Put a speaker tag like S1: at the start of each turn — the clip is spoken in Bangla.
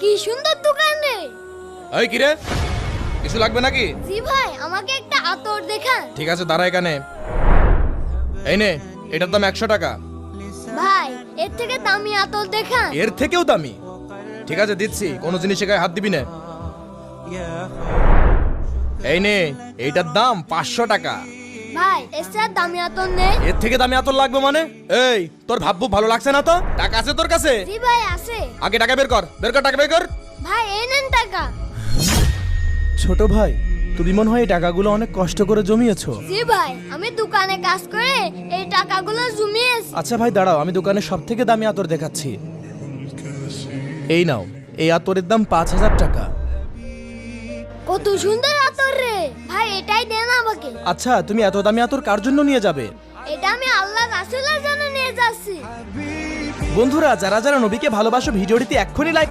S1: কি সুন্দর দোকান রে।
S2: এই কি রে, কিছু লাগবে নাকি?
S1: জি ভাই, আমাকে একটা আতর দেখান।
S2: ঠিক আছে, দাঁড়া এখানে। এই নে, এটার দাম 100 টাকা।
S1: ভাই, এর থেকে দামি আতর দেখান।
S2: এর থেকেও দামি? ঠিক আছে, দিচ্ছি, কোনো জিনিসে গায়ে হাত দিবি না। এই নে, এইটার দাম 500 টাকা।
S1: ভাই, এর চেয়ে দামি আতর নেই?
S2: এর থেকে দামি আতর লাগবে মানে? এই, তোর ভাববো ভালো লাগছে না তো? টাকা আছে তোর কাছে?
S1: জি ভাই, আছে।
S2: আগে টাকা বের কর, টাকা বের কর।
S1: ভাই, এই নেন টাকা।
S3: ছোট ভাই, তুমি মনে হয় এই টাকাগুলো অনেক কষ্ট করে জমিয়েছো।
S1: জি ভাই, আমি দোকানে কাজ করে এই টাকাগুলো জমিয়েছি।
S3: আচ্ছা ভাই দাঁড়াও, আমি দোকানে সব থেকে দামি আতর দেখাচ্ছি। এই নাও, এই আতরের দাম 5000 টাকা।
S1: কত সুন্দর আতর রে। ভাই, এটাই দেন আমাকে।
S3: আচ্ছা, তুমি এত দামি আতর কার জন্য নিয়ে যাবে?
S1: এটা আমি আল্লাহ রাসূলের জন্য নিয়ে যাচ্ছি।
S3: বন্ধুরা, যারা যারা নবীকে ভালোবাসো ভিডিওটিতে এক্ষুনি লাইক